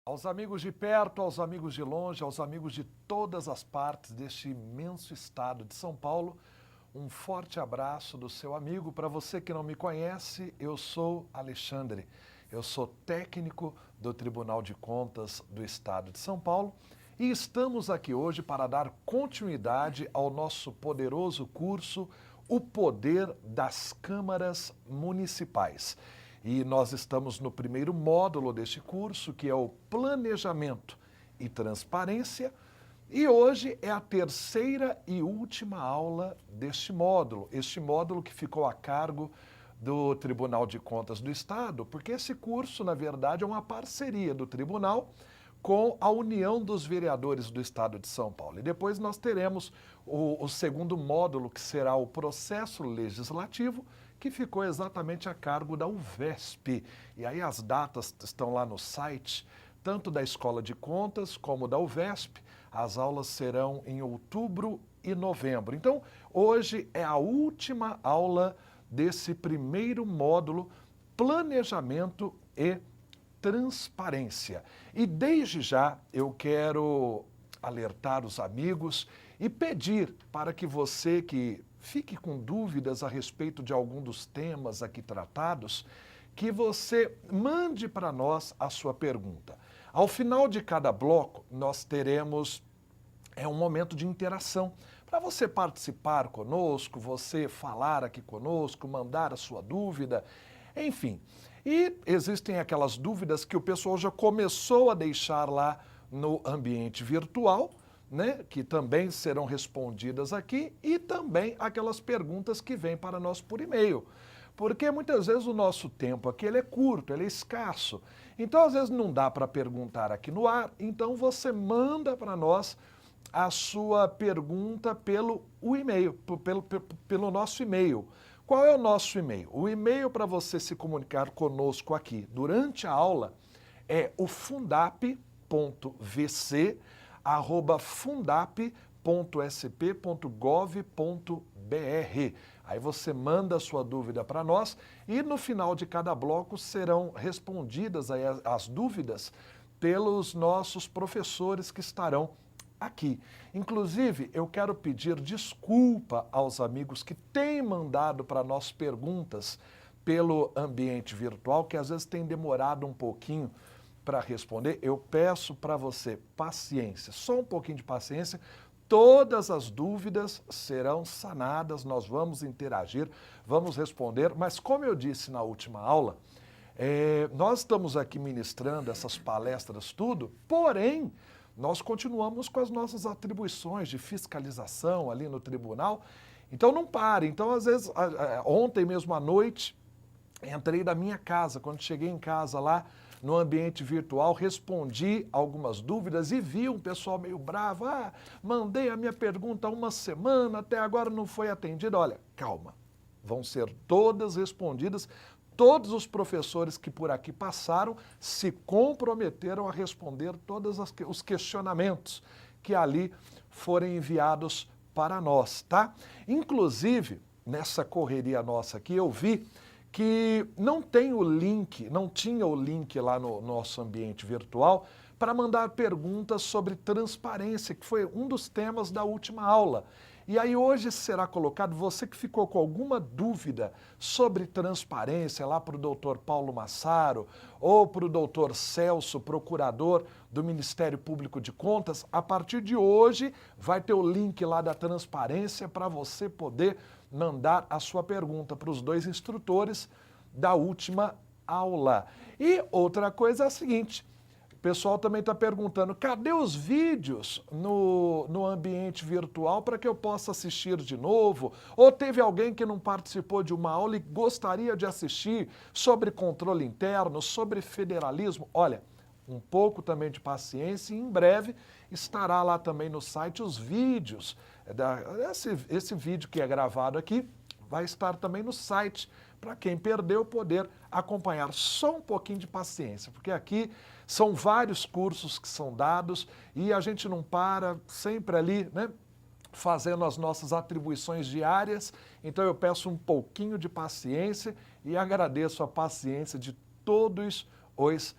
Aos amigos de perto, aos amigos de longe, aos amigos de todas as partes deste imenso estado de São Paulo, um forte abraço do seu amigo. Para você que não me conhece, eu sou Alexandre. Eu sou técnico do Tribunal de Contas do Estado de São Paulo e estamos aqui hoje para dar continuidade ao nosso poderoso curso O Poder das Câmaras Municipais. E nós estamos no primeiro módulo deste curso, que é o Planejamento e Transparência, e hoje é a terceira e última aula deste módulo. Este módulo que ficou a cargo do Tribunal de Contas do Estado, porque esse curso, na verdade, é uma parceria do Tribunal com a União dos Vereadores do Estado de São Paulo. E depois nós teremos o segundo módulo, que será o Processo Legislativo, que ficou exatamente a cargo da UVESP. E aí as datas estão lá no site, tanto da Escola de Contas como da UVESP. As aulas serão em outubro e novembro. Então, hoje é a última aula desse primeiro módulo, Planejamento e Transparência. E desde já eu quero alertar os amigos e pedir para que você que fique com dúvidas a respeito de algum dos temas aqui tratados, que você mande para nós a sua pergunta. Ao final de cada bloco, nós teremos um momento de interação para você participar conosco, você falar aqui conosco, mandar a sua dúvida, enfim. E existem aquelas dúvidas que o pessoal já começou a deixar lá no ambiente virtual, né, que também serão respondidas aqui, e também aquelas perguntas que vêm para nós por e-mail. Porque muitas vezes o nosso tempo aqui ele é curto, ele é escasso. Então, às vezes, não dá para perguntar aqui no ar, então você manda para nós a sua pergunta pelo e-mail, pelo nosso e-mail. Qual é o nosso e-mail? O e-mail para você se comunicar conosco aqui durante a aula é o fundap.vc@fundap.sp.gov.br. Aí você manda a sua dúvida para nós e no final de cada bloco serão respondidas aí as dúvidas pelos nossos professores que estarão aqui. Inclusive, eu quero pedir desculpa aos amigos que têm mandado para nós perguntas pelo ambiente virtual, que às vezes tem demorado um pouquinho para responder. Eu peço para você paciência, só um pouquinho de paciência. Todas as dúvidas serão sanadas, nós vamos interagir, vamos responder, mas como eu disse na última aula, nós estamos aqui ministrando essas palestras tudo, porém, nós continuamos com as nossas atribuições de fiscalização ali no tribunal, então não pare. Então, às vezes, ontem mesmo à noite, entrei da minha casa, quando cheguei em casa lá, no ambiente virtual, respondi algumas dúvidas e vi um pessoal meio bravo, mandei a minha pergunta há uma semana, até agora não foi atendida. Olha, calma, vão ser todas respondidas. Todos os professores que por aqui passaram se comprometeram a responder todos os questionamentos que ali forem enviados para nós, tá? Inclusive, nessa correria nossa aqui, eu vi que não tinha o link lá no nosso ambiente virtual para mandar perguntas sobre transparência, que foi um dos temas da última aula. E aí hoje será colocado, você que ficou com alguma dúvida sobre transparência lá para o doutor Paulo Massaro ou para o doutor Celso, procurador do Ministério Público de Contas, a partir de hoje vai ter o link lá da transparência para você poder mandar a sua pergunta para os dois instrutores da última aula. E outra coisa é a seguinte, o pessoal também está perguntando, cadê os vídeos no ambiente virtual para que eu possa assistir de novo? Ou teve alguém que não participou de uma aula e gostaria de assistir sobre controle interno, sobre federalismo? Olha, um pouco também de paciência e em breve estará lá também no site os vídeos. Esse vídeo que é gravado aqui vai estar também no site para quem perdeu poder acompanhar. Só um pouquinho de paciência, porque aqui são vários cursos que são dados e a gente não para, sempre ali, né, fazendo as nossas atribuições diárias. Então eu peço um pouquinho de paciência e agradeço a paciência de todos os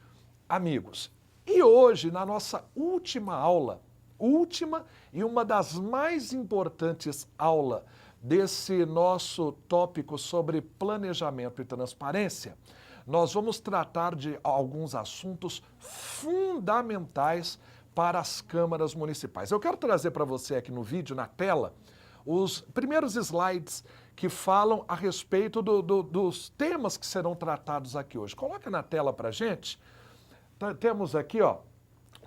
amigos. E hoje, na nossa última aula, última e uma das mais importantes aulas desse nosso tópico sobre planejamento e transparência, nós vamos tratar de alguns assuntos fundamentais para as câmaras municipais. Eu quero trazer para você aqui no vídeo, na tela, os primeiros slides que falam a respeito dos temas que serão tratados aqui hoje. Coloca na tela para a gente. Temos aqui, ó,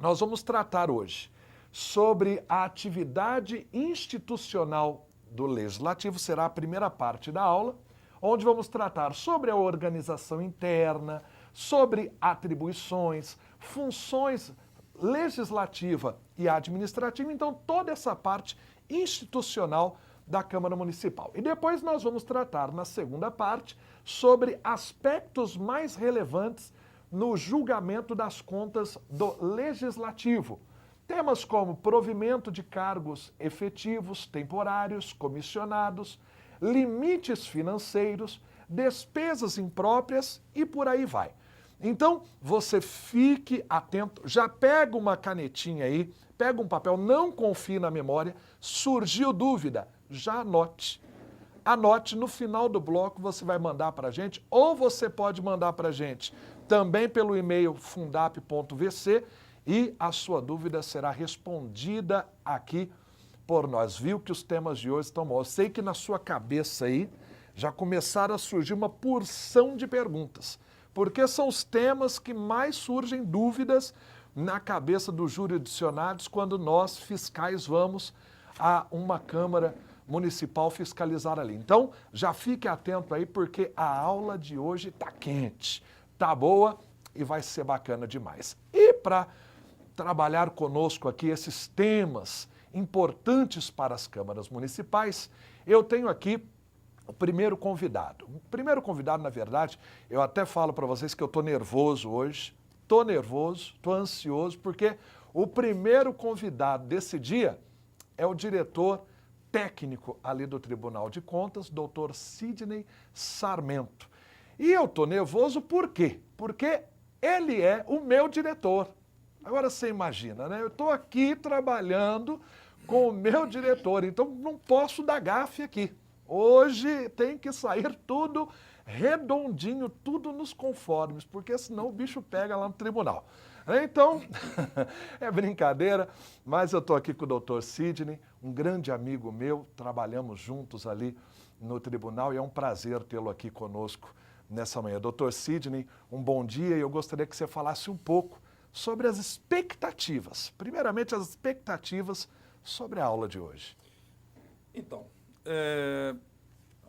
nós vamos tratar hoje sobre a atividade institucional do Legislativo, será a primeira parte da aula, onde vamos tratar sobre a organização interna, sobre atribuições, funções legislativa e administrativa, então toda essa parte institucional da Câmara Municipal. E depois nós vamos tratar, na segunda parte, sobre aspectos mais relevantes no julgamento das contas do Legislativo. Temas como provimento de cargos efetivos, temporários, comissionados, limites financeiros, despesas impróprias e por aí vai. Então, você fique atento, já pega uma canetinha aí, pega um papel, não confie na memória, surgiu dúvida, já anote. Anote, no final do bloco você vai mandar para a gente, ou você pode mandar para a gente também pelo e-mail fundap.vc e a sua dúvida será respondida aqui por nós. Viu que os temas de hoje estão bons. Eu sei que na sua cabeça aí já começaram a surgir uma porção de perguntas, porque são os temas que mais surgem dúvidas na cabeça dos jurisdicionados quando nós, fiscais, vamos a uma Câmara Municipal fiscalizar ali. Então, já fique atento aí, porque a aula de hoje está quente, está boa e vai ser bacana demais. E para trabalhar conosco aqui esses temas importantes para as câmaras municipais, eu tenho aqui o primeiro convidado. O primeiro convidado, na verdade, eu até falo para vocês que eu estou nervoso hoje, estou nervoso, estou ansioso, porque o primeiro convidado desse dia é o diretor técnico ali do Tribunal de Contas, doutor Sidney Sarmento. E eu estou nervoso por quê? Porque ele é o meu diretor. Agora você imagina, né? Eu estou aqui trabalhando com o meu diretor, então não posso dar gafe aqui. Hoje tem que sair tudo redondinho, tudo nos conformes, porque senão o bicho pega lá no tribunal. Então, é brincadeira, mas eu estou aqui com o doutor Sidney, um grande amigo meu, trabalhamos juntos ali no tribunal e é um prazer tê-lo aqui conosco nessa manhã. Doutor Sidney, um bom dia e eu gostaria que você falasse um pouco sobre as expectativas, primeiramente as expectativas sobre a aula de hoje. Então,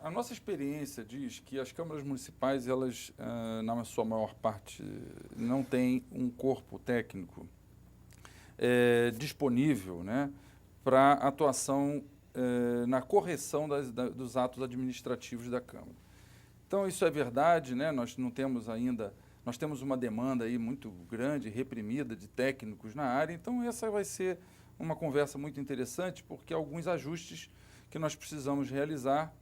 a nossa experiência diz que as câmaras municipais, elas, na sua maior parte, não têm um corpo técnico disponível, né, para atuação na correção dos atos administrativos da Câmara. Então, isso é verdade, né? Nós não temos ainda, nós temos uma demanda aí muito grande, reprimida, de técnicos na área, então essa vai ser uma conversa muito interessante, porque alguns ajustes que nós precisamos realizar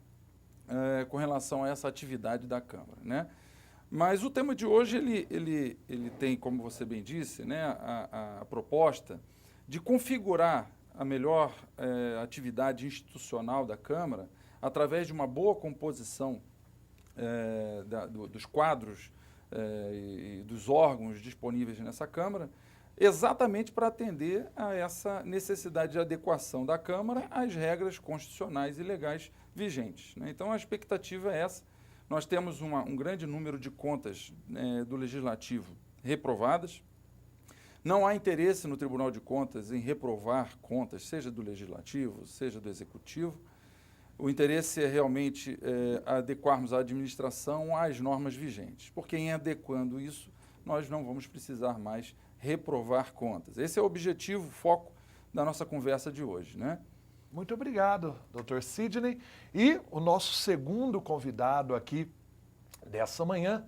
com relação a essa atividade da Câmara, né? Mas o tema de hoje, ele tem, como você bem disse, né, a proposta de configurar a melhor atividade institucional da Câmara através de uma boa composição dos quadros e dos órgãos disponíveis nessa Câmara, exatamente para atender a essa necessidade de adequação da Câmara às regras constitucionais e legais vigentes, né? Então, a expectativa é essa. Nós temos um grande número de contas do Legislativo reprovadas. Não há interesse no Tribunal de Contas em reprovar contas, seja do Legislativo, seja do Executivo. O interesse é realmente adequarmos a administração às normas vigentes, porque em adequando isso, nós não vamos precisar mais reprovar contas. Esse é o objetivo, o foco da nossa conversa de hoje, né? Muito obrigado, doutor Sidney. E o nosso segundo convidado aqui dessa manhã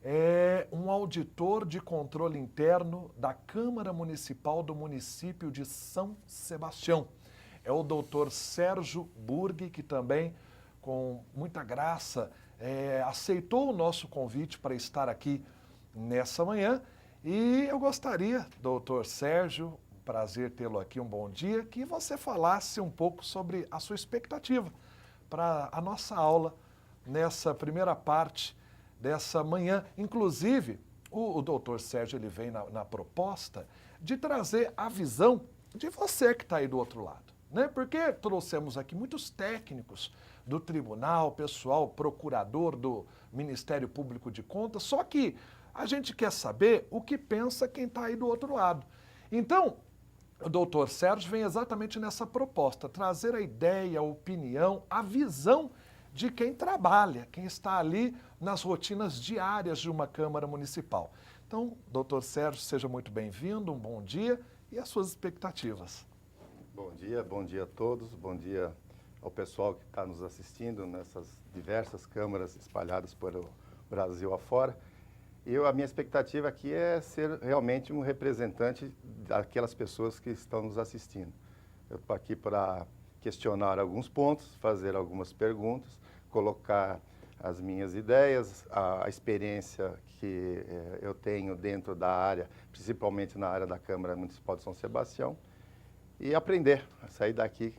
é um auditor de controle interno da Câmara Municipal do município de São Sebastião. É o doutor Sérgio Burghi, que também, com muita graça, aceitou o nosso convite para estar aqui nessa manhã. E eu gostaria, doutor Sérgio, prazer tê-lo aqui, um bom dia, que você falasse um pouco sobre a sua expectativa para a nossa aula nessa primeira parte dessa manhã. Inclusive, o doutor Sérgio ele vem na proposta de trazer a visão de você que está aí do outro lado, né? Porque trouxemos aqui muitos técnicos do tribunal, pessoal, procurador do Ministério Público de Contas, só que a gente quer saber o que pensa quem está aí do outro lado. Então, o doutor Sérgio vem exatamente nessa proposta, trazer a ideia, a opinião, a visão de quem trabalha, quem está ali nas rotinas diárias de uma Câmara Municipal. Então, doutor Sérgio, seja muito bem-vindo, um bom dia e as suas expectativas. Bom dia a todos, bom dia ao pessoal que está nos assistindo nessas diversas câmaras espalhadas pelo Brasil afora. A minha expectativa aqui é ser realmente um representante daquelas pessoas que estão nos assistindo. Eu estou aqui para questionar alguns pontos, fazer algumas perguntas, colocar as minhas ideias, a experiência que eu tenho dentro da área, principalmente na área da Câmara Municipal de São Sebastião, e aprender a sair daqui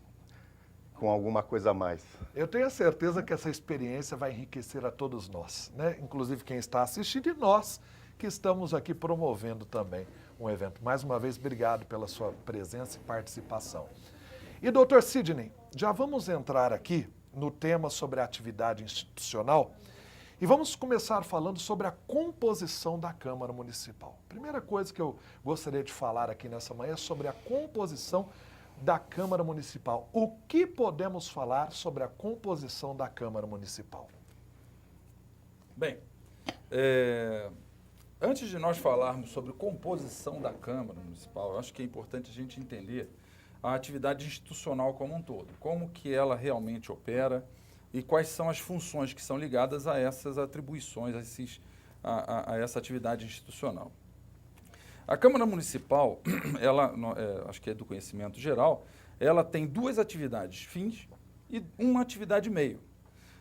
com alguma coisa a mais. Eu tenho a certeza que essa experiência vai enriquecer a todos nós, né? Inclusive quem está assistindo e nós que estamos aqui promovendo também um evento. Mais uma vez, obrigado pela sua presença e participação. E doutor Sidney, já vamos entrar aqui no tema sobre a atividade institucional e vamos começar falando sobre a composição da Câmara Municipal. Primeira coisa que eu gostaria de falar aqui nessa manhã é sobre a composição da Câmara Municipal. O que podemos falar sobre a composição da Câmara Municipal? Bem, antes de nós falarmos sobre composição da Câmara Municipal, eu acho que é importante a gente entender a atividade institucional como um todo, como que ela realmente opera e quais são as funções que são ligadas a essas atribuições, a essa atividade institucional. A Câmara Municipal, ela, acho que é do conhecimento geral, ela tem duas atividades fins e uma atividade meio.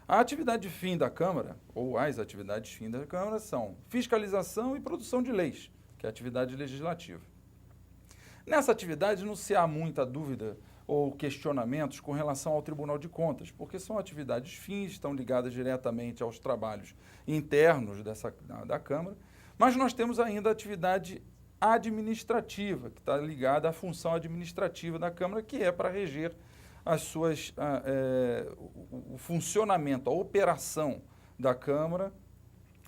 A atividade fim da Câmara, ou as atividades fim da Câmara, são fiscalização e produção de leis, que é a atividade legislativa. Nessa atividade não se há muita dúvida ou questionamentos com relação ao Tribunal de Contas, porque são atividades fins, estão ligadas diretamente aos trabalhos internos da Câmara, mas nós temos ainda a atividade administrativa, que está ligada à função administrativa da Câmara, que é para reger o funcionamento, a operação da Câmara,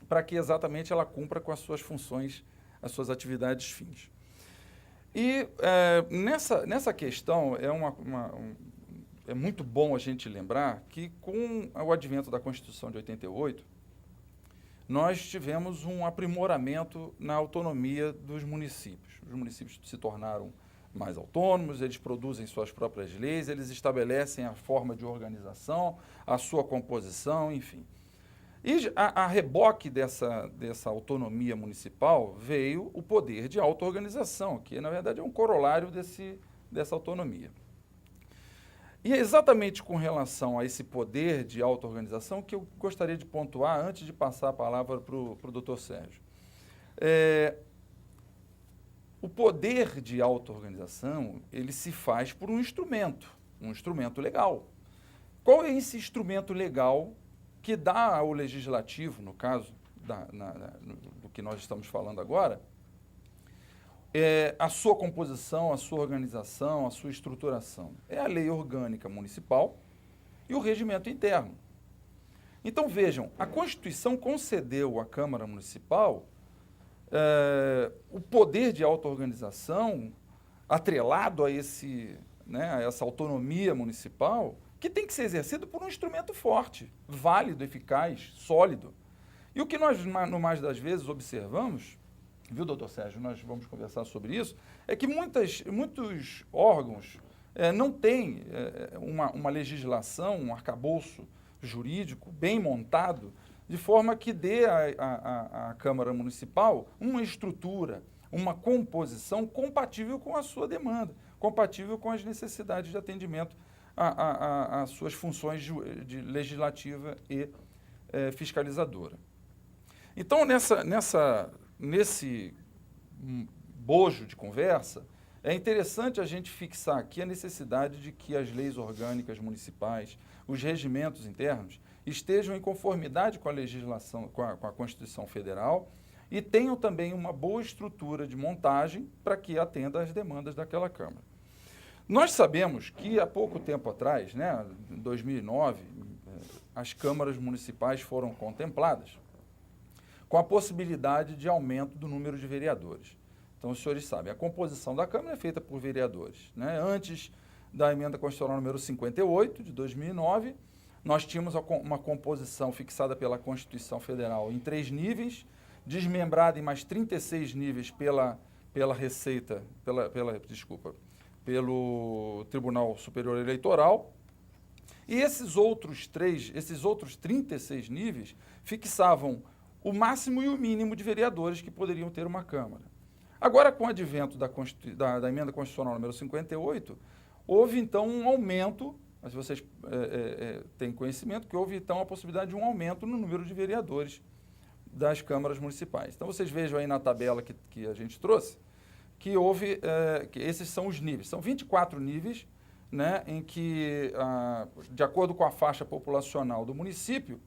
para que exatamente ela cumpra com as suas funções, as suas atividades fins. E nessa questão é muito bom a gente lembrar que com o advento da Constituição de 88, nós tivemos um aprimoramento na autonomia dos municípios. Os municípios se tornaram mais autônomos, eles produzem suas próprias leis, eles estabelecem a forma de organização, a sua composição, enfim. E a reboque dessa autonomia municipal veio o poder de auto-organização, que na verdade é um corolário dessa autonomia. E é exatamente com relação a esse poder de auto-organização que eu gostaria de pontuar antes de passar a palavra para o doutor Sérgio. O poder de auto-organização, ele se faz por um instrumento legal. Qual é esse instrumento legal que dá ao legislativo, no caso do que nós estamos falando agora, a sua composição, a sua organização, a sua estruturação? É a Lei Orgânica Municipal e o Regimento Interno. Então, vejam, a Constituição concedeu à Câmara Municipal o poder de auto-organização atrelado a essa autonomia municipal, que tem que ser exercido por um instrumento forte, válido, eficaz, sólido. E o que nós, no mais das vezes, observamos, viu, doutor Sérgio, nós vamos conversar sobre isso, é que muitos órgãos não têm uma legislação, um arcabouço jurídico bem montado, de forma que dê à Câmara Municipal uma estrutura, uma composição compatível com a sua demanda, compatível com as necessidades de atendimento às suas funções de legislativa e fiscalizadora. Então, bojo de conversa, é interessante a gente fixar aqui a necessidade de que as leis orgânicas municipais, os regimentos internos, estejam em conformidade com a legislação, com a Constituição Federal e tenham também uma boa estrutura de montagem para que atenda às demandas daquela Câmara. Nós sabemos que há pouco tempo atrás, né, em 2009, as câmaras municipais foram contempladas com a possibilidade de aumento do número de vereadores. Então, os senhores sabem, a composição da Câmara é feita por vereadores, né? Antes da emenda constitucional número 58, de 2009, nós tínhamos uma composição fixada pela Constituição Federal em 3 níveis, desmembrada em mais 36 níveis pela Receita, pelo Tribunal Superior Eleitoral. E esses outros 36 níveis fixavam o máximo e o mínimo de vereadores que poderiam ter uma Câmara. Agora, com o advento da emenda constitucional número 58, houve então um aumento, mas vocês têm conhecimento que houve então a possibilidade de um aumento no número de vereadores das câmaras municipais. Então, vocês vejam aí na tabela que a gente trouxe, que houve, que esses são os níveis. São 24 níveis, né, em que, de acordo com a faixa populacional do município,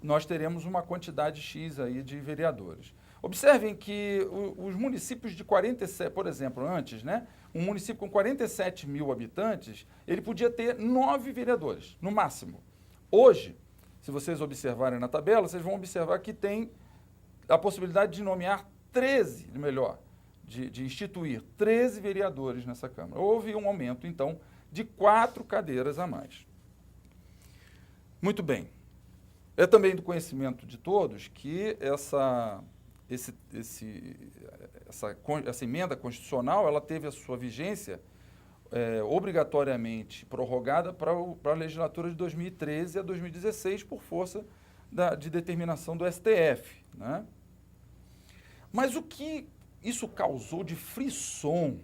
nós teremos uma quantidade X aí de vereadores. Observem que os municípios de 47, por exemplo, antes, né, um município com 47 mil habitantes, ele podia ter 9 vereadores, no máximo. Hoje, se vocês observarem na tabela, vocês vão observar que tem a possibilidade de nomear 13, melhor, de instituir 13 vereadores nessa Câmara. Houve um aumento, então, de 4 cadeiras a mais. Muito bem. É também do conhecimento de todos que essa emenda constitucional ela teve a sua vigência obrigatoriamente prorrogada para a legislatura de 2013 a 2016 por força de determinação do STF, né? Mas o que isso causou de frisson,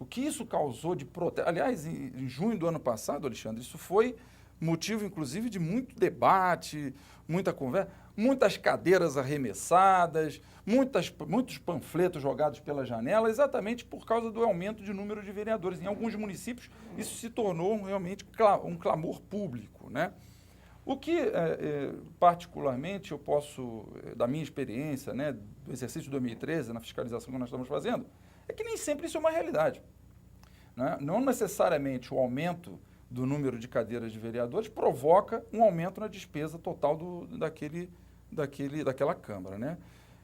o que isso causou de protesto? Aliás, em junho do ano passado, Alexandre, isso foi motivo, inclusive, de muito debate, muita conversa, muitas cadeiras arremessadas, muitos panfletos jogados pela janela, exatamente por causa do aumento de número de vereadores. Em alguns municípios, isso se tornou realmente um clamor público, né? O que, particularmente, eu posso, da minha experiência, né, do exercício de 2013, na fiscalização que nós estamos fazendo, é que nem sempre isso é uma realidade, né? Não necessariamente o aumento do número de cadeiras de vereadores provoca um aumento na despesa total daquela Câmara, né?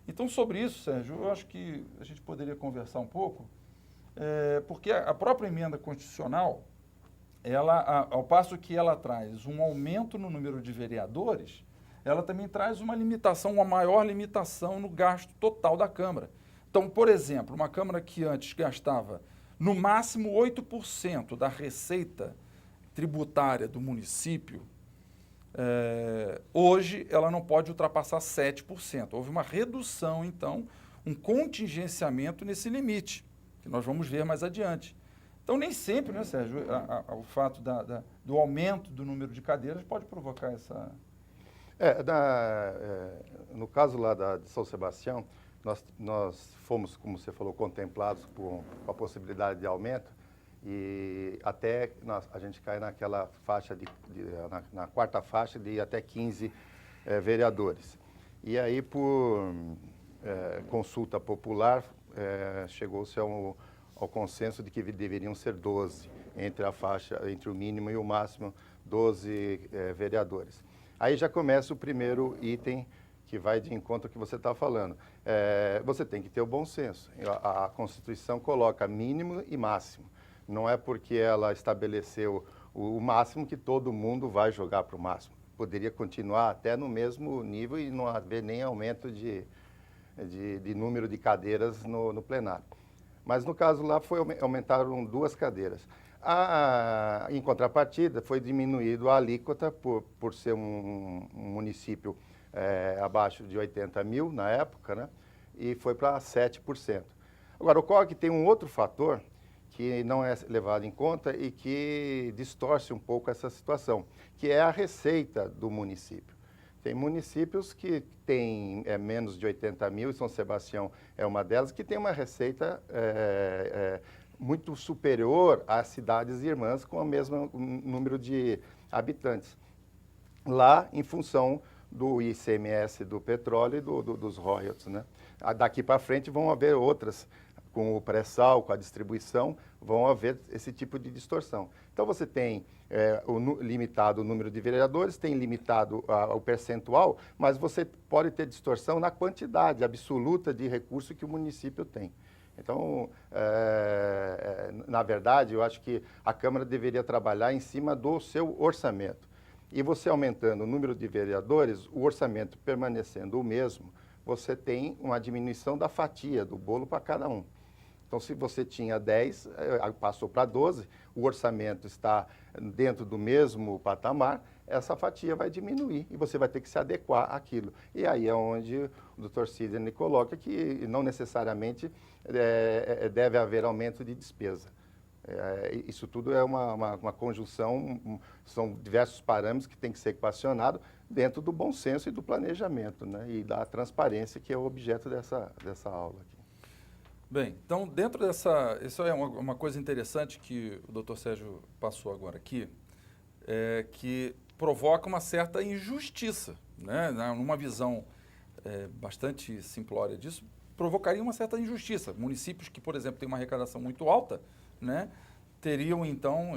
Então, sobre isso, Sérgio, eu acho que a gente poderia conversar um pouco, porque a própria emenda constitucional, ao passo que ela traz um aumento no número de vereadores, ela também traz uma maior limitação no gasto total da Câmara. Então, por exemplo, uma Câmara que antes gastava no máximo 8% da receita tributária do município, hoje ela não pode ultrapassar 7%. Houve uma redução, então, um contingenciamento nesse limite, que nós vamos ver mais adiante. Então, nem sempre, né, Sérgio, o fato do aumento do número de cadeiras pode provocar essa... no caso lá de São Sebastião, nós fomos, como você falou, contemplados com a possibilidade de aumento, e até a gente cai naquela faixa, na quarta faixa de até 15 vereadores. E aí, por consulta popular, chegou-se ao consenso de que deveriam ser 12, entre o mínimo e o máximo, 12 vereadores. Aí já começa o primeiro item que vai de encontro ao que você está falando. Você tem que ter o bom senso. A Constituição coloca mínimo e máximo. Não é porque ela estabeleceu o máximo que todo mundo vai jogar para o máximo. Poderia continuar até no mesmo nível e não haver nem aumento de número de cadeiras no plenário. Mas no caso lá aumentaram 2 cadeiras. Em contrapartida, foi diminuído a alíquota por ser um município abaixo de 80 mil na época, né? E foi para 7%. Agora, ocorre que tem um outro fator que não é levado em conta e que distorce um pouco essa situação, que é a receita do município. Tem municípios que têm menos de 80 mil, e São Sebastião é uma delas, que tem uma receita muito superior às cidades irmãs com o mesmo número de habitantes. Lá, em função do ICMS do petróleo e dos royalties, né? Daqui para frente vão haver outras, com o pré-sal, com a distribuição, vão haver esse tipo de distorção. Então você tem limitado o número de vereadores, tem limitado o percentual, mas você pode ter distorção na quantidade absoluta de recurso que o município tem. Então, na verdade, eu acho que a Câmara deveria trabalhar em cima do seu orçamento. E você aumentando o número de vereadores, o orçamento permanecendo o mesmo, você tem uma diminuição da fatia do bolo para cada um. Então, se você tinha 10, passou para 12, o orçamento está dentro do mesmo patamar, essa fatia vai diminuir e você vai ter que se adequar àquilo. E aí é onde o Dr. Sidney coloca que não necessariamente deve haver aumento de despesa. Isso tudo é uma conjunção, são diversos parâmetros que têm que ser equacionados dentro do bom senso e do planejamento, né? E da transparência, que é o objeto dessa aula aqui. Bem, então dentro dessa, isso é uma coisa interessante que o Dr. Sérgio passou agora aqui, que provoca uma certa injustiça, né? Numa visão bastante simplória disso, provocaria uma certa injustiça. Municípios que, por exemplo, têm uma arrecadação muito alta, né, teriam então,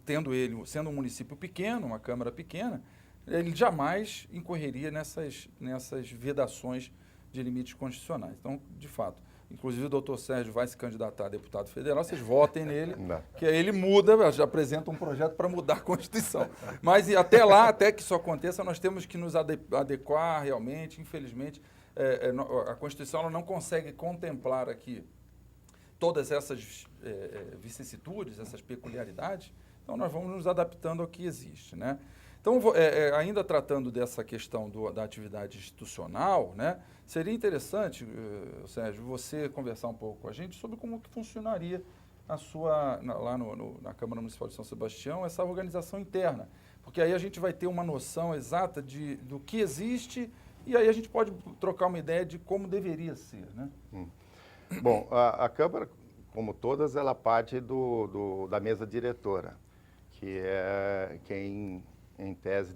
tendo ele, sendo um município pequeno, uma Câmara pequena, ele jamais incorreria nessas vedações de limites constitucionais. Então, de fato, inclusive o doutor Sérgio vai se candidatar a deputado federal, vocês votem nele, que aí ele muda, já apresenta um projeto para mudar a Constituição. Mas até lá, até que isso aconteça, nós temos que nos adequar realmente, infelizmente, a Constituição ela não consegue contemplar aqui todas essas vicissitudes, essas peculiaridades, então nós vamos nos adaptando ao que existe, né? Então, ainda tratando dessa questão da atividade institucional, né, seria interessante, Sérgio, você conversar um pouco com a gente sobre como que funcionaria lá na Câmara Municipal de São Sebastião, essa organização interna, porque aí a gente vai ter uma noção exata do que existe e aí a gente pode trocar uma ideia de como deveria ser, né? Bom, a Câmara, como todas, ela parte da mesa diretora, que é quem, em tese,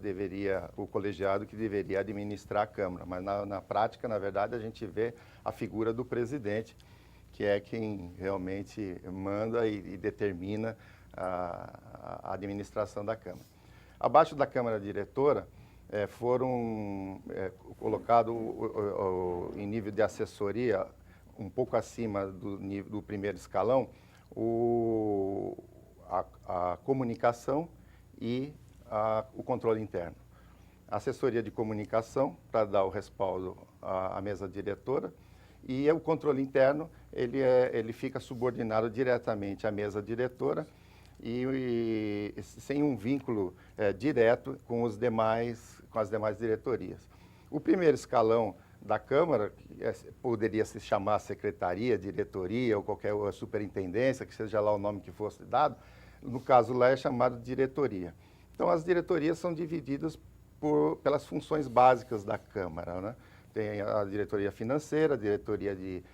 o colegiado que deveria administrar a Câmara. Mas, na prática, na verdade, a gente vê a figura do presidente, que é quem realmente manda e determina a administração da Câmara. Abaixo da Câmara diretora, foram colocados em nível de assessoria, um pouco acima do primeiro escalão, a comunicação e o controle interno. A assessoria de comunicação, para dar o respaldo à mesa diretora, e o controle interno, ele fica subordinado diretamente à mesa diretora e sem um vínculo direto com as demais diretorias. O primeiro escalão da Câmara, que poderia se chamar secretaria, diretoria ou qualquer superintendência, que seja lá o nome que fosse dado, no caso lá é chamado de diretoria. Então, as diretorias são divididas pelas funções básicas da Câmara, né? Tem a diretoria financeira, a diretoria de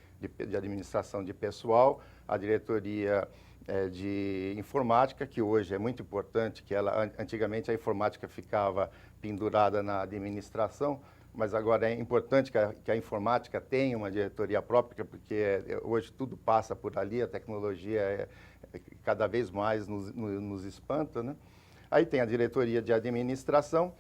administração de pessoal, a diretoria de informática, que hoje é muito importante, que antigamente a informática ficava pendurada na administração, mas agora é importante que a informática tenha uma diretoria própria, porque hoje tudo passa por ali, a tecnologia cada vez mais nos espanta, né? Aí tem a diretoria de administração,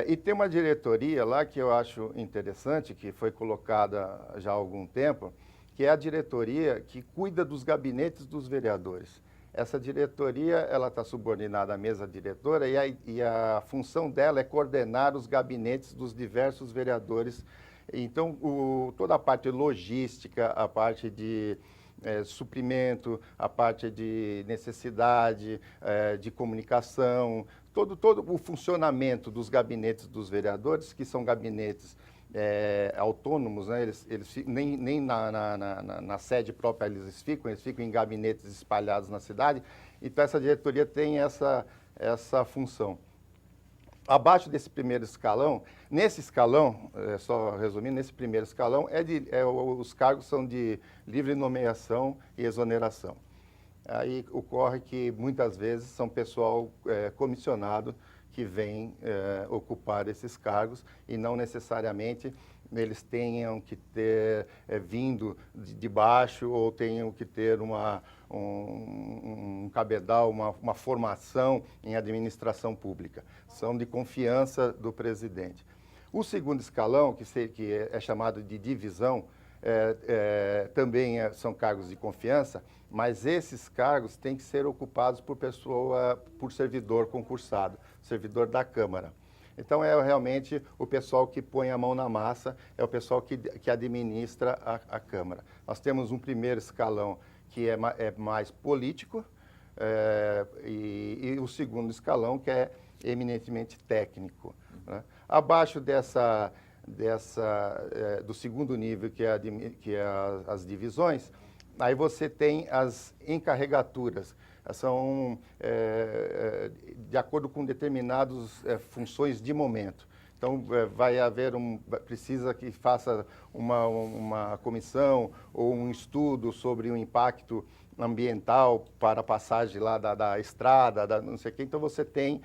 e tem uma diretoria lá que eu acho interessante, que foi colocada já há algum tempo, que é a diretoria que cuida dos gabinetes dos vereadores. Essa diretoria ela está subordinada à mesa diretora e a função dela é coordenar os gabinetes dos diversos vereadores. Então, toda a parte logística, a parte de suprimento, a parte de necessidade, de comunicação, todo o funcionamento dos gabinetes dos vereadores, que são gabinetes autônomos, né? Eles nem na sede própria eles ficam em gabinetes espalhados na cidade. Então, essa diretoria tem essa função. Abaixo desse primeiro escalão, nesse escalão, só resumindo, nesse primeiro escalão, os cargos são de livre nomeação e exoneração. Aí ocorre que muitas vezes são pessoal comissionado que vem ocupar esses cargos e não necessariamente eles tenham que ter vindo de baixo ou tenham que ter um cabedal, uma formação em administração pública. São de confiança do presidente. O segundo escalão, que é chamado de divisão, também são cargos de confiança, mas esses cargos têm que ser ocupados por servidor concursado, servidor da Câmara. Então, é realmente o pessoal que põe a mão na massa, é o pessoal que administra a Câmara. Nós temos um primeiro escalão que é mais político e o segundo escalão que é eminentemente técnico, né? Abaixo do segundo nível, que é as divisões, aí você tem as encarregaturas. São de acordo com determinadas funções de momento. Então, precisa que faça uma comissão ou um estudo sobre o impacto ambiental para a passagem lá da estrada, não sei o quê. Então, você tem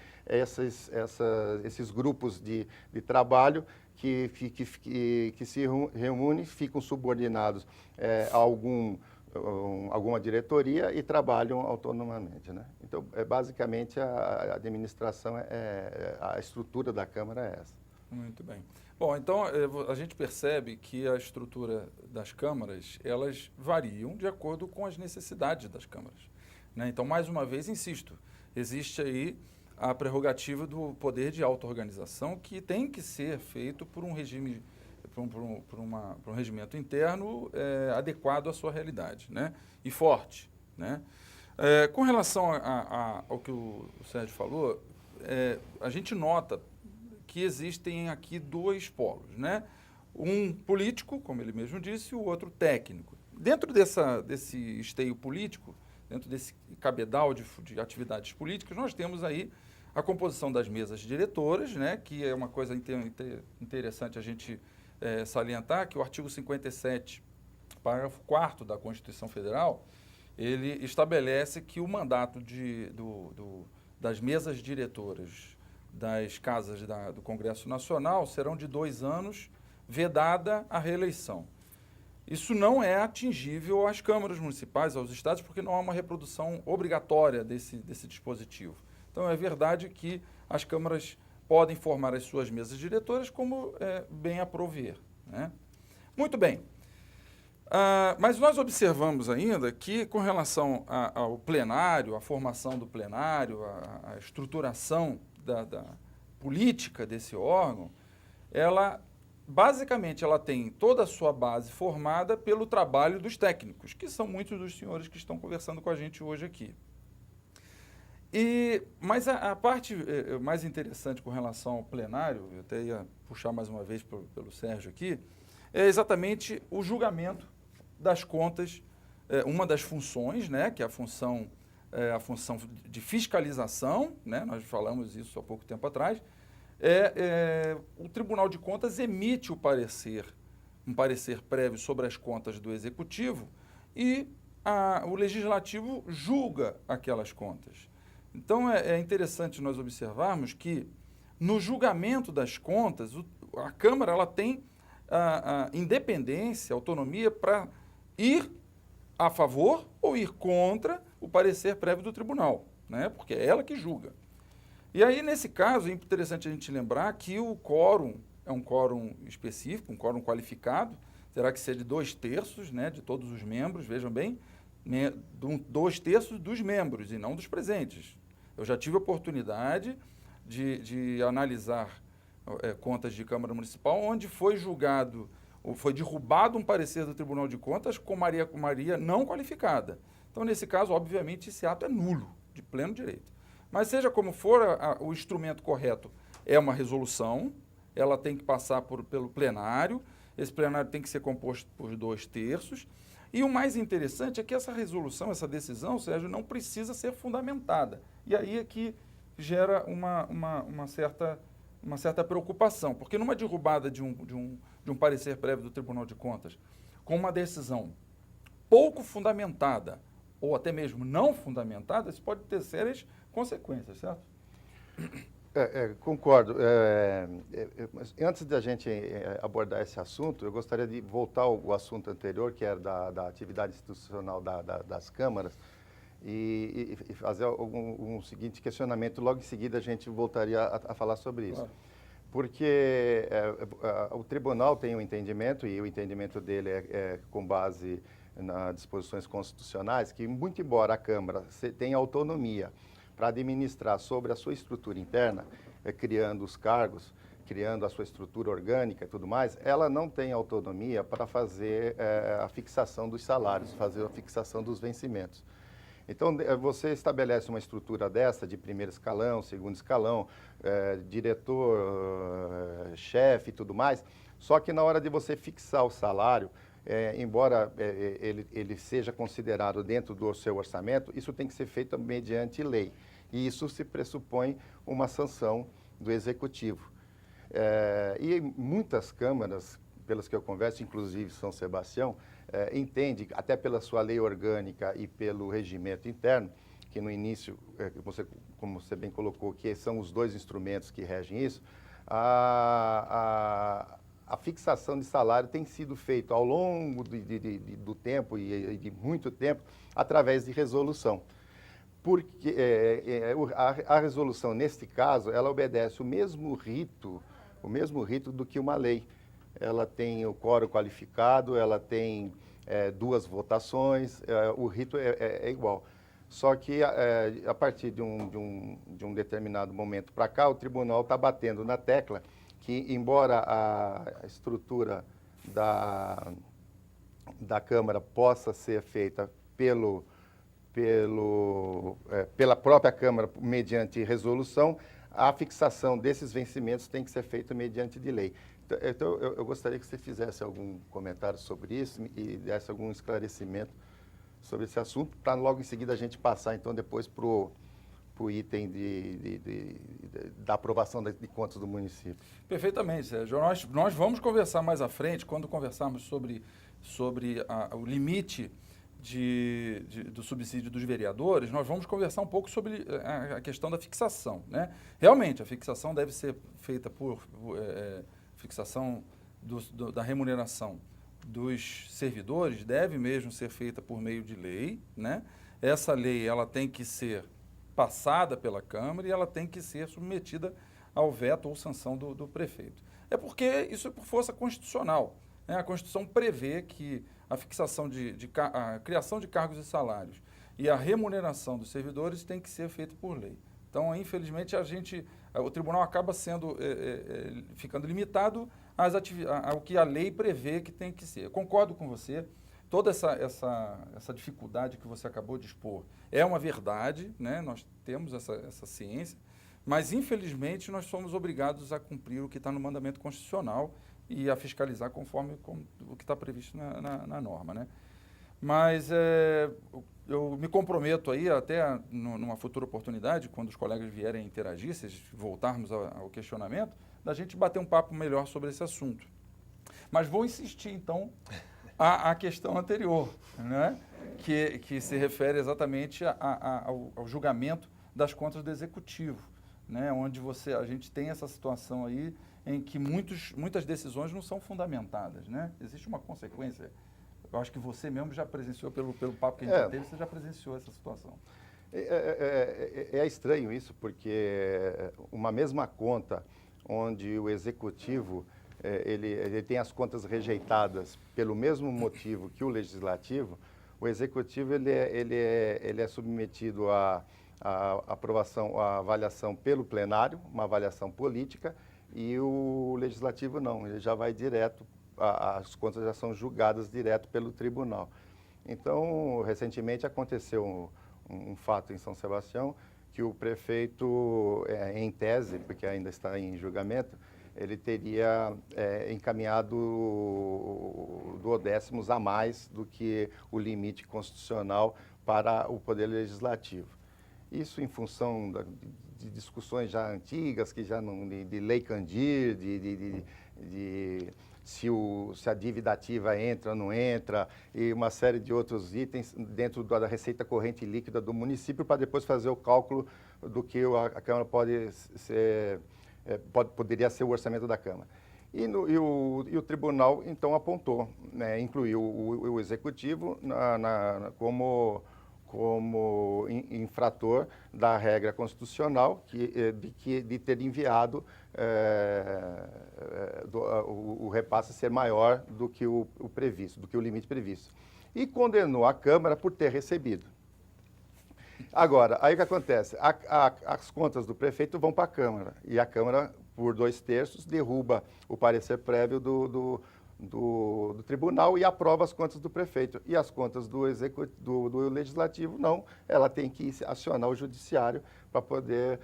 esses grupos de trabalho que se reúnem, ficam subordinados a alguma diretoria e trabalham autonomamente, né? Então, basicamente, a administração, a estrutura da Câmara é essa. Muito bem. Bom, então, a gente percebe que a estrutura das câmaras, elas variam de acordo com as necessidades das câmaras, né? Então, mais uma vez, insisto, existe aí a prerrogativa do poder de auto-organização que tem que ser feito por um regime por um regimento interno adequado à sua realidade, né? E forte, né? Com relação ao que o Sérgio falou, a gente nota que existem aqui dois polos, né? Um político, como ele mesmo disse, e o outro técnico. Dentro desse esteio político, dentro desse cabedal de atividades políticas, nós temos aí a composição das mesas diretoras, né? Que é uma coisa interessante a gente salientar, que o artigo 57, parágrafo 4º da Constituição Federal, ele estabelece que o mandato das mesas diretoras das casas do Congresso Nacional serão de 2 anos, vedada a reeleição. Isso não é atingível às câmaras municipais, aos estados, porque não há uma reprodução obrigatória desse dispositivo. Então, é verdade que as câmaras podem formar as suas mesas diretoras como bem aprover, né? Muito bem. Mas nós observamos ainda que, com relação ao plenário, a formação do plenário, a estruturação da política desse órgão, basicamente, ela tem toda a sua base formada pelo trabalho dos técnicos, que são muitos dos senhores que estão conversando com a gente hoje aqui. Mas a parte mais interessante com relação ao plenário, eu até ia puxar mais uma vez pelo Sérgio aqui, é exatamente o julgamento das contas, uma das funções, né, que é a função de fiscalização, né, nós falamos isso há pouco tempo atrás, o Tribunal de Contas emite um parecer prévio sobre as contas do Executivo e o Legislativo julga aquelas contas. Então, é interessante nós observarmos que, no julgamento das contas, a Câmara ela tem a independência, a autonomia para ir a favor ou ir contra o parecer prévio do tribunal, né? Porque é ela que julga. E aí, nesse caso, é interessante a gente lembrar que o quórum é um quórum específico, um quórum qualificado, terá que ser de 2/3, né, de todos os membros, vejam bem, 2/3 dos membros e não dos presentes. Eu já tive a oportunidade de analisar contas de Câmara Municipal, onde foi julgado, ou foi derrubado um parecer do Tribunal de Contas com maioria não qualificada. Então, nesse caso, obviamente, esse ato é nulo, de pleno direito. Mas, seja como for, o instrumento correto é uma resolução, ela tem que passar pelo plenário, esse plenário tem que ser composto por 2/3, e o mais interessante é que essa resolução, essa decisão, Sérgio, não precisa ser fundamentada. E aí é que gera uma certa uma certa preocupação, porque numa derrubada de um parecer prévio do Tribunal de Contas, com uma decisão pouco fundamentada, ou até mesmo não fundamentada, isso pode ter sérias consequências, certo? Concordo. Mas antes da gente abordar esse assunto, eu gostaria de voltar ao assunto anterior, que era da atividade institucional das câmaras, e fazer um seguinte questionamento. Logo em seguida, a gente voltaria a falar sobre isso. Claro. Porque o tribunal tem um entendimento, e o entendimento dele é com base nas disposições constitucionais, que, muito embora a Câmara tenha autonomia para administrar sobre a sua estrutura interna, criando os cargos, criando a sua estrutura orgânica e tudo mais, ela não tem autonomia para fazer a fixação dos salários, fazer a fixação dos vencimentos. Então, você estabelece uma estrutura dessa, de primeiro escalão, segundo escalão, diretor, chefe e tudo mais, só que na hora de você fixar o salário, embora ele seja considerado dentro do seu orçamento, isso tem que ser feito mediante lei. E isso se pressupõe uma sanção do Executivo. E muitas câmaras, pelas que eu converso, inclusive São Sebastião, entende, até pela sua lei orgânica e pelo regimento interno, que no início, como você bem colocou, que são os dois instrumentos que regem isso, a fixação de salário tem sido feita ao longo do tempo e de muito tempo através de resolução. Porque a resolução, neste caso, ela obedece o mesmo rito do que uma lei. Ela tem o quórum qualificado, ela tem duas votações, o rito é igual. Só que a partir de um determinado momento para cá, o tribunal está batendo na tecla que, embora a estrutura da Câmara possa ser feita pela própria Câmara mediante resolução, a fixação desses vencimentos tem que ser feita mediante de lei. Então, eu gostaria que você fizesse algum comentário sobre isso e desse algum esclarecimento sobre esse assunto, para logo em seguida a gente passar, então, depois para o item da aprovação de contas do município. Perfeitamente, Sérgio. Nós vamos conversar mais à frente, quando conversarmos sobre o limite do subsídio dos vereadores, nós vamos conversar um pouco sobre a questão da fixação, né? Realmente, a fixação deve ser feita por fixação da remuneração dos servidores, deve mesmo ser feita por meio de lei, né? Essa lei ela tem que ser passada pela Câmara e ela tem que ser submetida ao veto ou sanção do prefeito. É porque isso é por força constitucional, né? A Constituição prevê que a fixação a criação de cargos e salários e a remuneração dos servidores tem que ser feita por lei. Então, infelizmente, o tribunal acaba ficando limitado ao que a lei prevê que tem que ser. Eu concordo com você, toda essa dificuldade que você acabou de expor é uma verdade, né? Nós temos essa ciência, mas, infelizmente, nós somos obrigados a cumprir o que está no mandamento constitucional e a fiscalizar conforme o que está previsto na norma, né? Mas eu me comprometo aí, até numa futura oportunidade, quando os colegas vierem interagir, se voltarmos ao questionamento, da gente bater um papo melhor sobre esse assunto. Mas vou insistir, então, à questão anterior, né? Que se refere exatamente ao julgamento das contas do Executivo, né? Onde a gente tem essa situação aí em que muitas decisões não são fundamentadas, né? Existe uma consequência. Eu acho que você mesmo já presenciou, pelo papo que a gente já teve, você já presenciou essa situação. É estranho isso, porque uma mesma conta onde o Executivo ele tem as contas rejeitadas pelo mesmo motivo que o Legislativo, o Executivo ele é submetido à aprovação, à avaliação pelo plenário, uma avaliação política, e o Legislativo não, ele já vai direto, as contas já são julgadas direto pelo tribunal. Então, recentemente aconteceu um fato em São Sebastião, que o prefeito, em tese, porque ainda está em julgamento, ele teria encaminhado duodécimos a mais do que o limite constitucional para o Poder Legislativo. Isso em função de discussões já antigas, que já não, de Lei Candir, se a dívida ativa entra ou não entra, e uma série de outros itens dentro da receita corrente líquida do município, para depois fazer o cálculo do que a Câmara poderia ser o orçamento da Câmara. E o tribunal, então, apontou, né, incluiu o Executivo como infrator da regra constitucional de ter enviado o repasse ser maior do que o previsto, do que o limite previsto. E condenou a Câmara por ter recebido. Agora, aí o que acontece? As contas do prefeito vão para a Câmara, e a Câmara, por 2/3, derruba o parecer prévio do tribunal e aprova as contas do prefeito. E as contas do legislativo, não. Ela tem que acionar o judiciário para poder,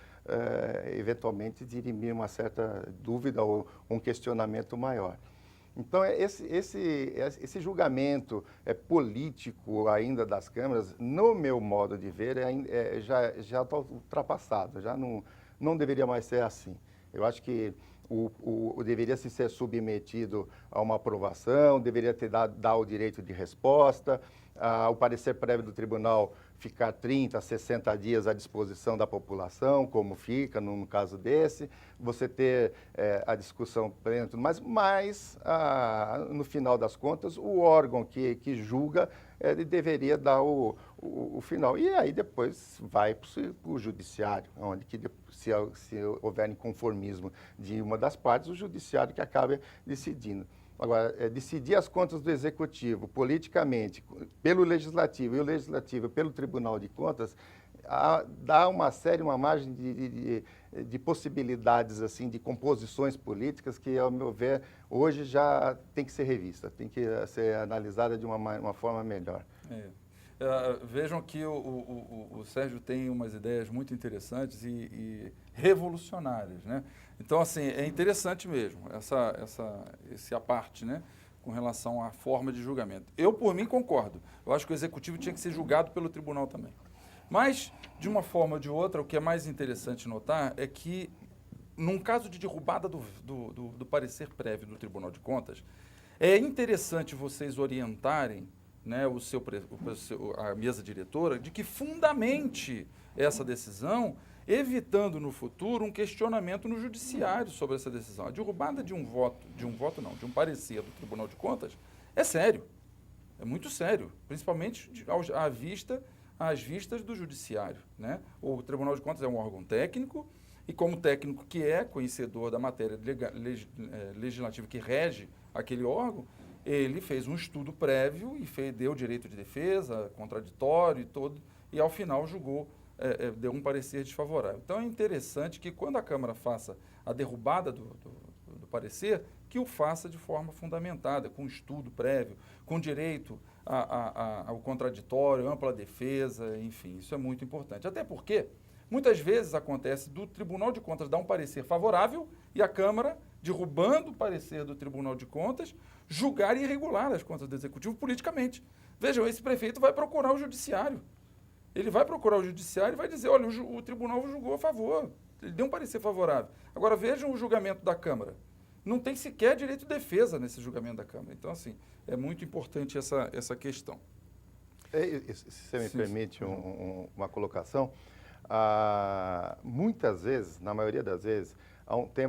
eventualmente, dirimir uma certa dúvida ou um questionamento maior. Então, esse julgamento político ainda das câmaras, no meu modo de ver, já está ultrapassado, já não deveria mais ser assim. Eu acho que deveria se ser submetido a uma aprovação, deveria dar o direito de resposta, o parecer prévio do tribunal ficar 30, 60 dias à disposição da população, como fica no caso desse, você ter a discussão plena e tudo mais, mas, no final das contas, o órgão que julga ele deveria dar o final. E aí depois vai para o judiciário, onde se houver inconformismo de uma das partes, o judiciário que acaba decidindo. Agora, decidir as contas do Executivo politicamente, pelo Legislativo, e o Legislativo pelo Tribunal de Contas, dá uma margem de possibilidades, assim, de composições políticas que, ao meu ver, hoje já tem que ser revista, tem que ser analisada de uma forma melhor. Vejam que o Sérgio tem umas ideias muito interessantes e revolucionárias, né? Então, assim, é interessante mesmo esse aparte, né, com relação à forma de julgamento. Eu, por mim, concordo. Eu acho que o Executivo tinha que ser julgado pelo Tribunal também. Mas, de uma forma ou de outra, o que é mais interessante notar é que, num caso de derrubada do parecer prévio do Tribunal de Contas, é interessante vocês orientarem, né, a mesa diretora, de que fundamente essa decisão, evitando no futuro um questionamento no judiciário sobre essa decisão. A derrubada de um parecer do Tribunal de Contas é sério, é muito sério, principalmente às vistas do judiciário, né? O Tribunal de Contas é um órgão técnico e, como técnico que é conhecedor da matéria legislativa que rege aquele órgão, ele fez um estudo prévio e deu direito de defesa, contraditório e todo, e ao final deu um parecer desfavorável. Então é interessante que quando a Câmara faça a derrubada do parecer, que o faça de forma fundamentada, com estudo prévio, com direito ao contraditório, ampla defesa, enfim, isso é muito importante. Até porque muitas vezes acontece do Tribunal de Contas dar um parecer favorável e a Câmara, derrubando o parecer do Tribunal de Contas, julgar irregular as contas do Executivo politicamente. Vejam, esse prefeito vai procurar o judiciário. Ele vai procurar o judiciário e vai dizer, olha, o tribunal julgou a favor, ele deu um parecer favorável. Agora vejam o julgamento da Câmara. Não tem sequer direito de defesa nesse julgamento da Câmara. Então, assim, é muito importante essa questão. Se você me permite uma colocação, muitas vezes, na maioria das vezes,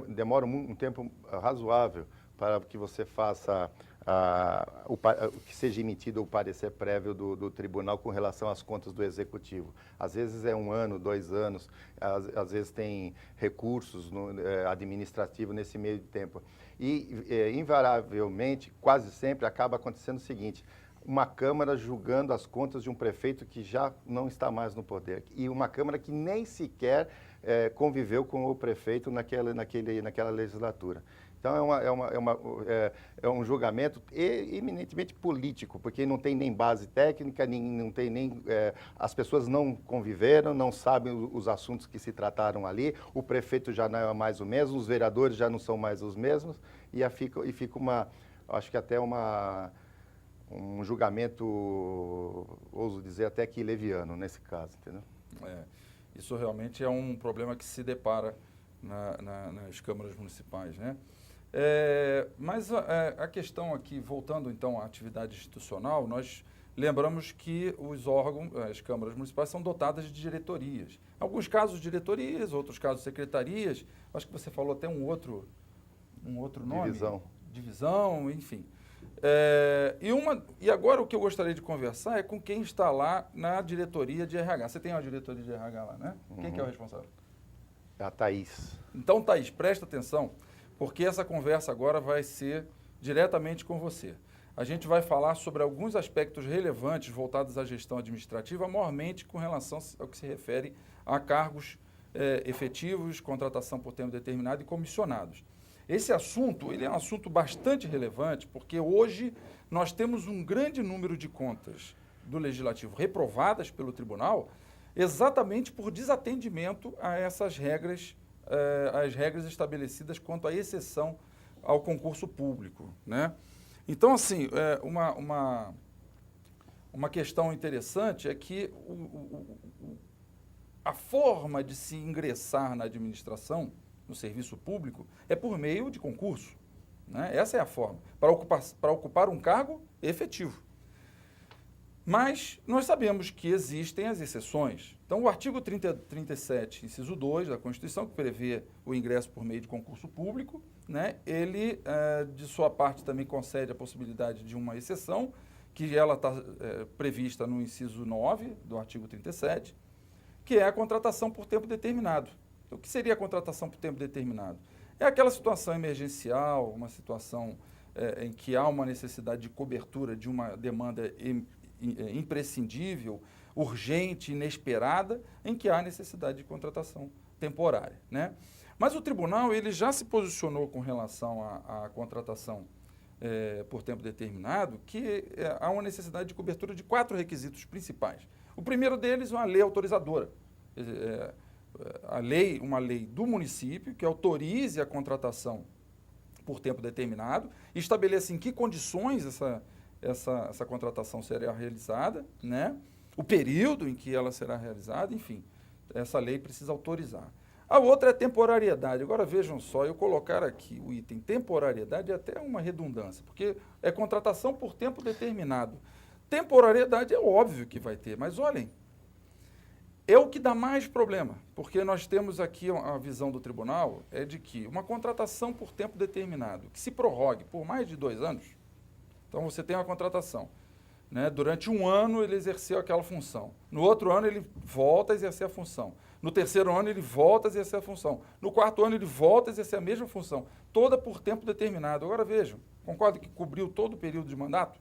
demora um tempo razoável para que você faça que seja emitido o parecer prévio do tribunal com relação às contas do Executivo. Às vezes é 1 ano, 2 anos, às vezes tem recursos administrativos nesse meio de tempo. E, invariavelmente, quase sempre, acaba acontecendo o seguinte: uma Câmara julgando as contas de um prefeito que já não está mais no poder. E uma Câmara que nem sequer conviveu com o prefeito naquela legislatura. Então, é um julgamento eminentemente político, porque não tem nem base técnica, as pessoas não conviveram, não sabem os assuntos que se trataram ali, o prefeito já não é mais o mesmo, os vereadores já não são mais os mesmos, fica acho que até um julgamento, ouso dizer, até que leviano nesse caso, entendeu? Isso realmente é um problema que se depara nas câmaras municipais, né? Mas a questão aqui, voltando então à atividade institucional, nós lembramos que os órgãos, as câmaras municipais são dotadas de diretorias. Em alguns casos diretorias, outros casos secretarias, acho que você falou até um outro nome. Divisão, enfim. E agora o que eu gostaria de conversar é com quem está lá na diretoria de RH. Você tem uma diretoria de RH lá, né? Quem que é o responsável? É a Thaís. Então, Thaís, presta atenção, porque essa conversa agora vai ser diretamente com você. A gente vai falar sobre alguns aspectos relevantes voltados à gestão administrativa, maiormente com relação ao que se refere a cargos efetivos, contratação por tempo determinado e comissionados. Esse assunto, ele é um assunto bastante relevante, porque hoje nós temos um grande número de contas do Legislativo reprovadas pelo Tribunal, exatamente por desatendimento a essas regras, as regras estabelecidas quanto à exceção ao concurso público, né? Então, assim, uma questão interessante é que a forma de se ingressar na administração, no serviço público, é por meio de concurso, né? Essa é a forma, para ocupar um cargo efetivo. Mas nós sabemos que existem as exceções. Então, o artigo 37, inciso 2 da Constituição, que prevê o ingresso por meio de concurso público, né, ele, de sua parte, também concede a possibilidade de uma exceção, que ela está prevista no inciso 9 do artigo 37, que é a contratação por tempo determinado. O que seria a contratação por tempo determinado? É aquela situação emergencial, uma situação em que há uma necessidade de cobertura de uma demanda imprescindível, urgente, inesperada, em que há necessidade de contratação temporária, né? Mas o tribunal ele já se posicionou com relação à contratação por tempo determinado, que há uma necessidade de cobertura de 4 requisitos principais. O primeiro deles é uma lei autorizadora. Uma lei do município que autorize a contratação por tempo determinado, estabeleça em que condições essa contratação será realizada, né? O período em que ela será realizada, enfim, essa lei precisa autorizar. A outra é temporariedade. Agora vejam só, eu colocar aqui o item temporariedade é até uma redundância, porque é contratação por tempo determinado. Temporariedade é óbvio que vai ter, mas olhem, é o que dá mais problema, porque nós temos aqui a visão do tribunal é de que uma contratação por tempo determinado, que se prorrogue por mais de 2 anos, então você tem uma contratação, né? Durante um ano ele exerceu aquela função, no outro ano ele volta a exercer a função, no terceiro ano ele volta a exercer a função, no quarto ano ele volta a exercer a mesma função, toda por tempo determinado. Agora vejam, concorda que cobriu todo o período de mandato?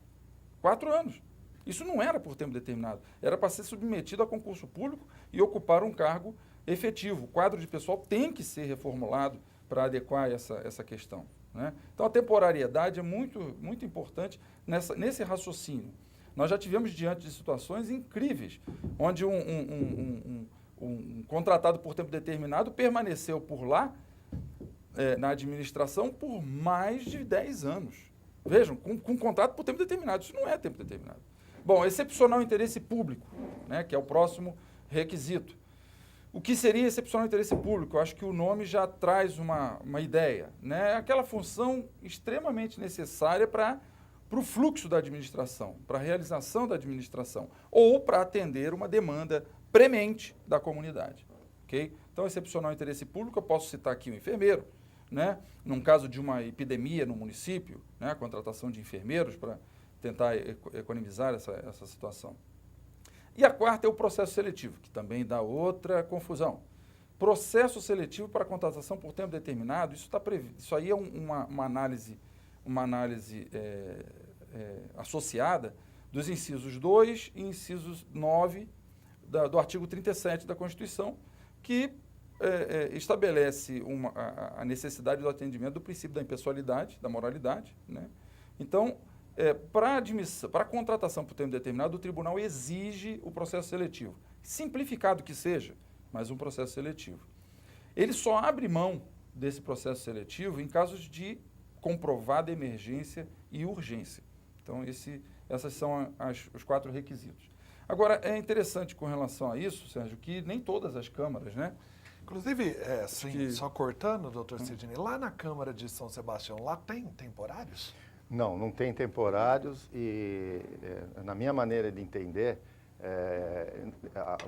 4 anos. Isso não era por tempo determinado, era para ser submetido a concurso público e ocupar um cargo efetivo. O quadro de pessoal tem que ser reformulado para adequar essa questão, né? Então, a temporariedade é muito, muito importante nesse raciocínio. Nós já tivemos diante de situações incríveis, onde um contratado por tempo determinado permaneceu por lá, na administração, por mais de 10 anos. Vejam, com contrato por tempo determinado. Isso não é tempo determinado. Bom, excepcional interesse público, né, que é o próximo requisito. O que seria excepcional interesse público? Eu acho que o nome já traz uma ideia, né? Aquela função extremamente necessária para o fluxo da administração, para a realização da administração, ou para atender uma demanda premente da comunidade. Okay? Então, excepcional interesse público, eu posso citar aqui o enfermeiro, né? Num caso de uma epidemia no município, né? A contratação de enfermeiros para tentar economizar essa situação. E a quarta é o processo seletivo, que também dá outra confusão. Processo seletivo para contratação por tempo determinado, isso aí é uma análise associada dos incisos 2 e incisos 9 do artigo 37 da Constituição, que estabelece a necessidade do atendimento do princípio da impessoalidade, da moralidade, né? Então, para a contratação por tempo determinado, o tribunal exige o processo seletivo. Simplificado que seja, mas um processo seletivo. Ele só abre mão desse processo seletivo em casos de comprovada emergência e urgência. Então, esses são os 4 requisitos. Agora, é interessante com relação a isso, Sérgio, que nem todas as câmaras, né? Inclusive, que- só cortando, doutor Sidney, lá na Câmara de São Sebastião, lá tem temporários? Não tem temporários e, na minha maneira de entender,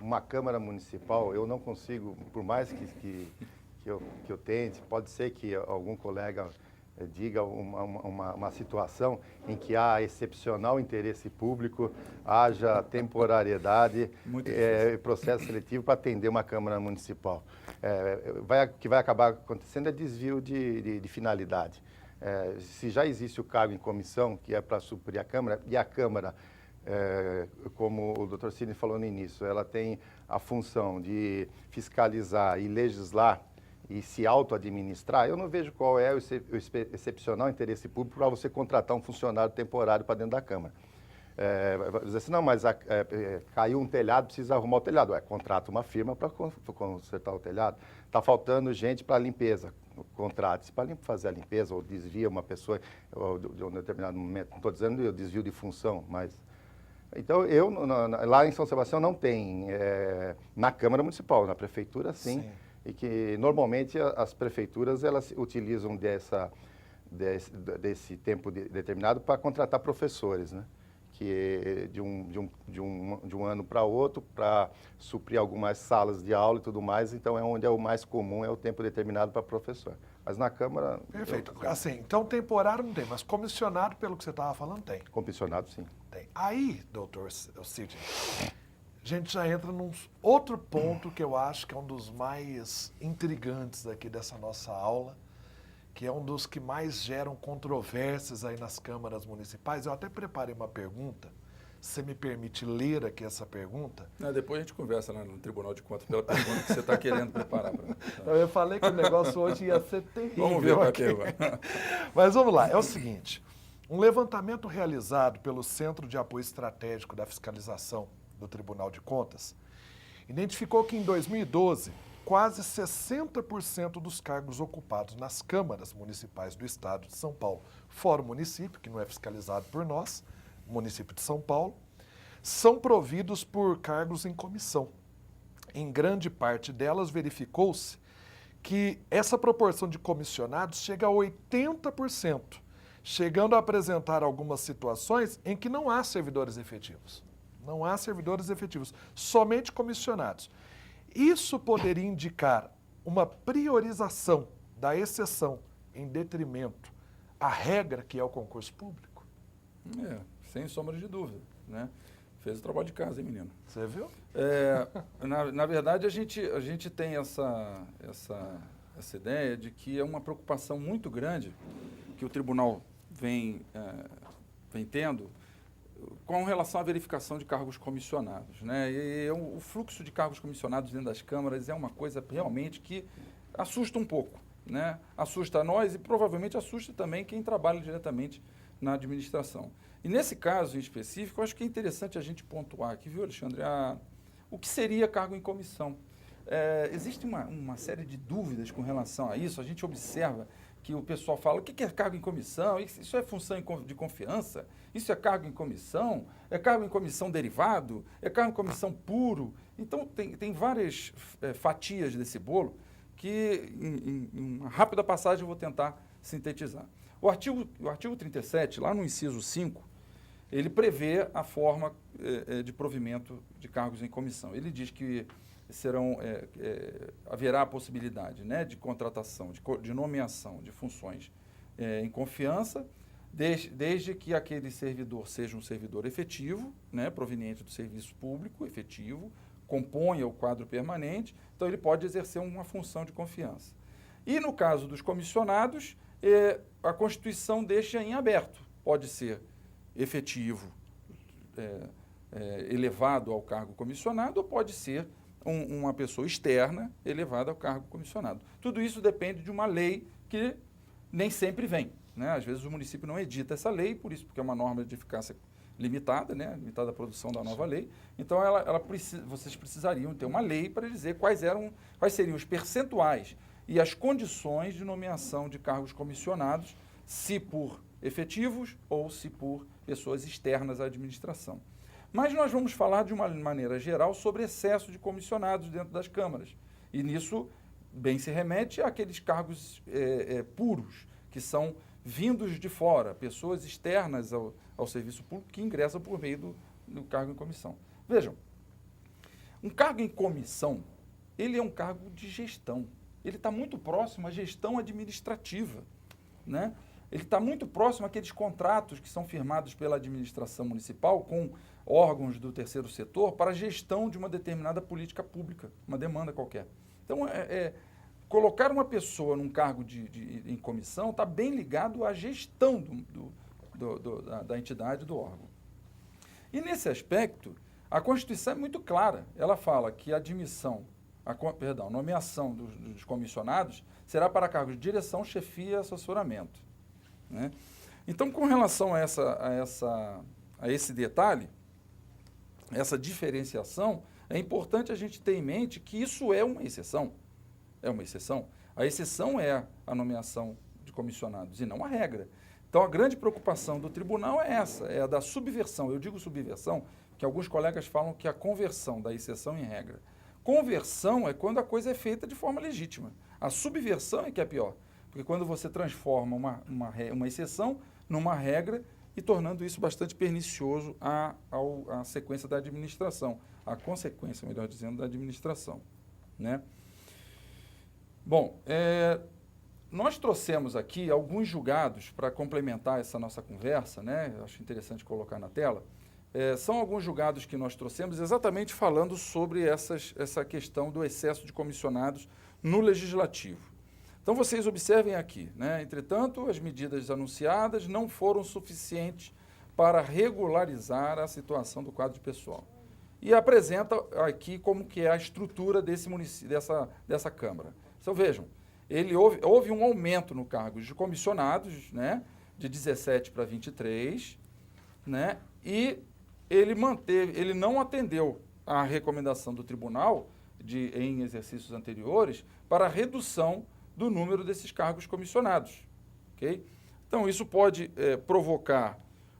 uma Câmara Municipal, eu não consigo, por mais que eu tente, pode ser que algum colega diga uma situação em que há excepcional interesse público, haja temporariedade, processo seletivo para atender uma Câmara Municipal. O que vai acabar acontecendo é desvio de finalidade. Se já existe o cargo em comissão, que é para suprir a Câmara, e a Câmara, como o doutor Sidney falou no início, ela tem a função de fiscalizar e legislar e se auto-administrar, eu não vejo qual é o excepcional interesse público para você contratar um funcionário temporário para dentro da Câmara. Vai dizer assim, não, mas caiu um telhado, precisa arrumar o telhado. Contrata uma firma para consertar o telhado. Está faltando gente para limpeza. Contrate-se para fazer a limpeza ou desvia uma pessoa de um determinado momento. Não estou dizendo eu desvio de função, mas... Então, lá em São Sebastião não tem, na Câmara Municipal, na Prefeitura sim. E que normalmente as prefeituras elas utilizam desse tempo determinado para contratar professores, né? Que de um ano para outro, para suprir algumas salas de aula e tudo mais, então onde é o mais comum, é o tempo determinado para professor. Mas na Câmara... Perfeito. Assim, então temporário não tem, mas comissionado, pelo que você estava falando, tem. Comissionado, sim. Tem. Aí, doutor Sidney, a gente já entra num outro ponto que eu acho que é um dos mais intrigantes aqui dessa nossa aula, que é um dos que mais geram controvérsias aí nas câmaras municipais. Eu até preparei uma pergunta, se você me permite ler aqui essa pergunta. Depois a gente conversa lá no Tribunal de Contas pela pergunta que você está querendo preparar. Eu falei que o negócio hoje ia ser terrível. Vamos ver a aqui. pergunta. Mas vamos lá, é o seguinte, um levantamento realizado pelo Centro de Apoio Estratégico da Fiscalização do Tribunal de Contas identificou que em 2012, quase 60% dos cargos ocupados nas câmaras municipais do estado de São Paulo, fora o município, que não é fiscalizado por nós, o município de São Paulo, são providos por cargos em comissão. Em grande parte delas, verificou-se que essa proporção de comissionados chega a 80%, chegando a apresentar algumas situações em que não há servidores efetivos. Não há servidores efetivos, somente comissionados. Isso poderia indicar uma priorização da exceção em detrimento à regra que é o concurso público? Sem sombra de dúvida, né? Fez o trabalho de casa, hein, menino? Você viu? Na verdade, a gente tem essa ideia de que é uma preocupação muito grande que o tribunal vem tendo com relação à verificação de cargos comissionados, né? E o fluxo de cargos comissionados dentro das câmaras é uma coisa realmente que assusta um pouco, né? Assusta a nós e provavelmente assusta também quem trabalha diretamente na administração. E nesse caso em específico, eu acho que é interessante a gente pontuar aqui, viu, Alexandre, o que seria cargo em comissão. Existe uma série de dúvidas com relação a isso. A gente observa que o pessoal fala, o que é cargo em comissão? Isso é função de confiança? Isso é cargo em comissão? É cargo em comissão derivado? É cargo em comissão puro? Então, tem várias fatias desse bolo que, em uma rápida passagem, eu vou tentar sintetizar. O artigo 37, lá no inciso 5, ele prevê a forma de provimento de cargos em comissão. Ele diz que haverá a possibilidade, né, de contratação, de nomeação de funções em confiança, desde que aquele servidor seja um servidor efetivo, né, proveniente do serviço público efetivo, componha o quadro permanente, então ele pode exercer uma função de confiança. E no caso dos comissionados, a Constituição deixa em aberto, pode ser efetivo, elevado ao cargo comissionado, ou pode ser uma pessoa externa elevada ao cargo comissionado. Tudo isso depende de uma lei que nem sempre vem, né? Às vezes o município não edita essa lei, por isso, porque é uma norma de eficácia limitada, né? Limitada à produção da nova lei. Então, vocês precisariam ter uma lei para dizer quais seriam os percentuais e as condições de nomeação de cargos comissionados, se por efetivos ou se por pessoas externas à administração. Mas nós vamos falar de uma maneira geral sobre excesso de comissionados dentro das câmaras. E nisso bem se remete àqueles cargos puros, que são vindos de fora, pessoas externas ao serviço público que ingressam por meio do cargo em comissão. Vejam, um cargo em comissão, ele é um cargo de gestão. Ele está muito próximo à gestão administrativa, né? Ele está muito próximo àqueles contratos que são firmados pela administração municipal com órgãos do terceiro setor para a gestão de uma determinada política pública, uma demanda qualquer. Então, colocar uma pessoa num cargo em comissão está bem ligado à gestão da entidade, do órgão. E nesse aspecto, a Constituição é muito clara. Ela fala que a nomeação dos comissionados será para cargos de direção, chefia e assessoramento, né? Então, com relação a esse detalhe, essa diferenciação, é importante a gente ter em mente que isso é uma exceção. É uma exceção. A exceção é a nomeação de comissionados e não a regra. Então, a grande preocupação do tribunal é essa, é a da subversão. Eu digo subversão, que alguns colegas falam que é a conversão da exceção em regra. Conversão é quando a coisa é feita de forma legítima. A subversão é que é pior, porque quando você transforma uma exceção numa regra e tornando isso bastante pernicioso à sequência da administração, à consequência, melhor dizendo, da administração, né? Bom, nós trouxemos aqui alguns julgados para complementar essa nossa conversa, né? Eu acho interessante colocar na tela. São alguns julgados que nós trouxemos exatamente falando sobre essa questão do excesso de comissionados no Legislativo. Então, vocês observem aqui, né? Entretanto, as medidas anunciadas não foram suficientes para regularizar a situação do quadro de pessoal. E apresenta aqui como que é a estrutura dessa Câmara. Então, vejam, houve um aumento no cargo de comissionados, né? De 17 para 23, né? E ele não atendeu à recomendação do tribunal em exercícios anteriores para a redução do número desses cargos comissionados, ok? Então, isso pode provocar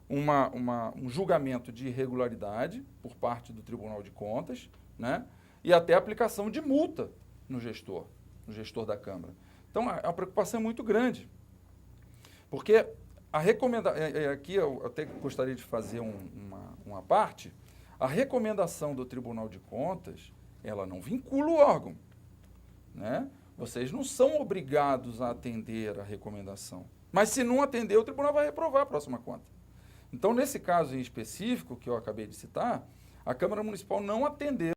um julgamento de irregularidade por parte do Tribunal de Contas, né? E até a aplicação de multa no gestor da Câmara. Então, a preocupação é muito grande, porque aqui eu até gostaria de fazer uma parte. A recomendação do Tribunal de Contas, ela não vincula o órgão, né? Vocês não são obrigados a atender a recomendação. Mas se não atender, o tribunal vai reprovar a próxima conta. Então, nesse caso em específico, que eu acabei de citar, a Câmara Municipal não atendeu